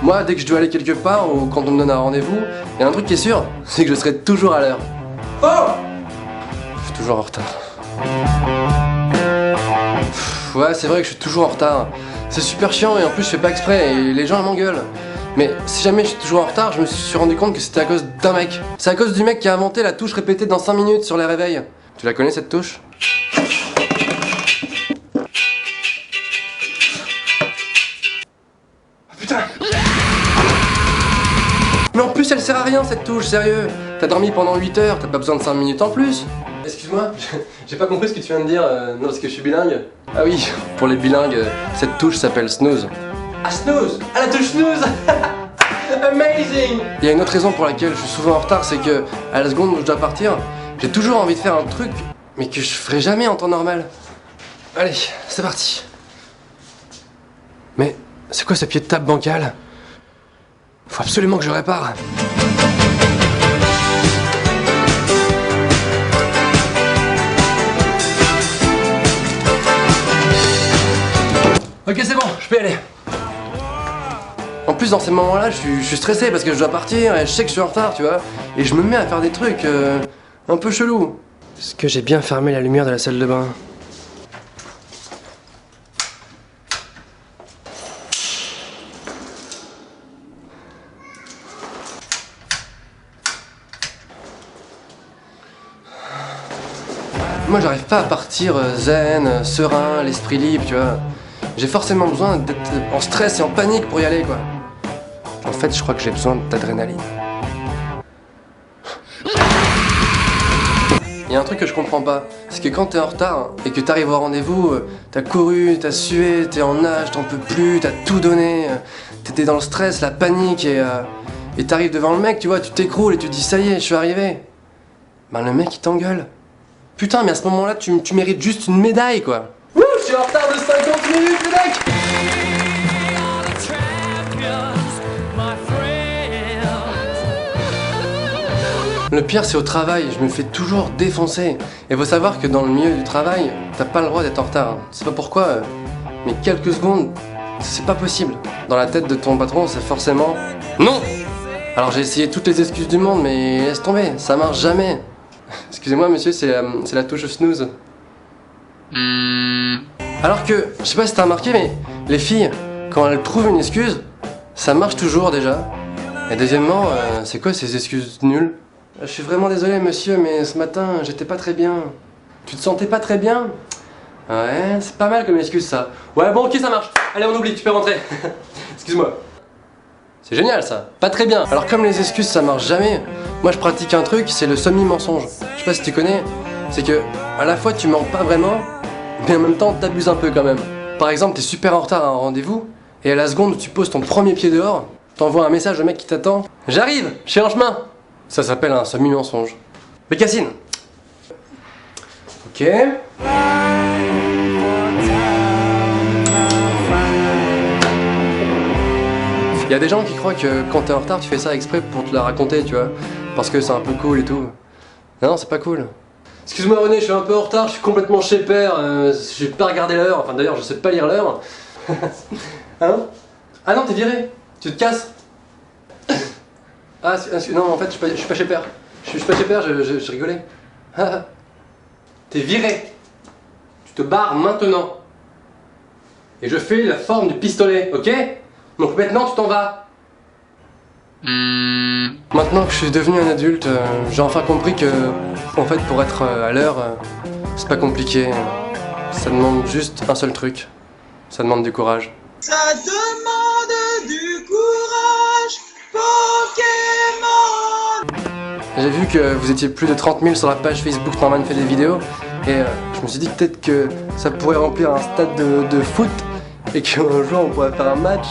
Moi, dès que je dois aller quelque part ou quand on me donne un rendez-vous, il y a un truc qui est sûr, c'est que je serai toujours à l'heure. Oh! Je suis toujours en retard. Ouais, c'est vrai que je suis toujours en retard. C'est super chiant et en plus je fais pas exprès et les gens m'engueulent. Mais si jamais je suis toujours en retard, je me suis rendu compte que c'était à cause d'un mec. C'est à cause du mec qui a inventé la touche répétée dans 5 minutes sur les réveils. Tu la connais cette touche? Putain! Mais en plus elle sert à rien cette touche, sérieux! T'as dormi pendant 8 heures, t'as pas besoin de 5 minutes en plus! Excuse-moi, j'ai pas compris ce que tu viens de dire, non parce que je suis bilingue. Ah oui, pour les bilingues, cette touche s'appelle snooze. Ah snooze! Ah la touche snooze! Amazing! Il y a une autre raison pour laquelle je suis souvent en retard, c'est que à la seconde où je dois partir, j'ai toujours envie de faire un truc, mais que je ferai jamais en temps normal. Allez, c'est parti. Mais c'est quoi ce pied de table bancal? Faut absolument que je répare. Ok, c'est bon, je peux y aller. En plus, dans ces moments-là, je suis stressé parce que je dois partir et je sais que je suis en retard, tu vois. Et je me mets à faire des trucs un peu chelous. Est-ce que j'ai bien fermé la lumière de la salle de bain? Moi, j'arrive pas à partir zen, serein, l'esprit libre, tu vois. J'ai forcément besoin d'être en stress et en panique pour y aller, quoi. En fait, je crois que j'ai besoin d'adrénaline. Il y a un truc que je comprends pas, c'est que quand t'es en retard et que t'arrives au rendez-vous, t'as couru, t'as sué, t'es en nage, t'en peux plus, t'as tout donné, t'étais dans le stress, la panique et t'arrives devant le mec, tu vois, tu t'écroules et tu te dis ça y est, je suis arrivé. Ben le mec il t'engueule. Putain, mais à ce moment-là, tu mérites juste une médaille, quoi. Wouh, je suis en retard de 50 minutes, les mecs! Le pire, c'est au travail, je me fais toujours défoncer. Et faut savoir que dans le milieu du travail, t'as pas le droit d'être en retard. C'est pas pourquoi, mais quelques secondes, c'est pas possible. Dans la tête de ton patron, c'est forcément non! Alors j'ai essayé toutes les excuses du monde, mais laisse tomber, ça marche jamais. Excusez-moi monsieur, c'est la touche snooze. Alors que, je sais pas si t'as remarqué, mais les filles, quand elles trouvent une excuse, ça marche toujours déjà. Et deuxièmement, c'est quoi ces excuses nulles? Je suis vraiment désolé monsieur, mais ce matin, j'étais pas très bien. Tu te sentais pas très bien? Ouais, c'est pas mal comme excuse ça. Ouais bon ok ça marche, allez on oublie, tu peux rentrer. Excuse-moi. C'est génial ça, pas très bien. Alors comme les excuses ça marche jamais, moi je pratique un truc, c'est le semi-mensonge. Je sais pas si tu connais, c'est que à la fois tu mens pas vraiment, mais en même temps t'abuses un peu quand même. Par exemple t'es super en retard à un rendez-vous, et à la seconde où tu poses ton premier pied dehors, t'envoies un message au mec qui t'attend. J'arrive, je suis en chemin. Ça s'appelle un semi-mensonge. Bécassine. Ok. Il y a des gens qui croient que quand t'es en retard, tu fais ça exprès pour te la raconter, tu vois. Parce que c'est un peu cool et tout. Non, c'est pas cool. Excuse-moi René, je suis un peu en retard, je suis complètement chez père, j'ai pas regardé l'heure, enfin d'ailleurs je sais pas lire l'heure. Hein? Ah non, t'es viré, tu te casses. Ah non, en fait je suis pas chez père. Je suis pas chez père, je rigolais. T'es viré. Tu te barres maintenant. Et je fais la forme du pistolet, ok? Donc maintenant tu t'en vas. Maintenant que je suis devenu un adulte, j'ai enfin compris que, en fait, pour être à l'heure, c'est pas compliqué. Ça demande juste un seul truc. Ça demande du courage. Ça demande du courage, Pokémon. J'ai vu que vous étiez plus de 30 000 sur la page Facebook Norman fait des vidéos, et je me suis dit peut-être que ça pourrait remplir un stade de foot, et qu'un jour on pourrait faire un match.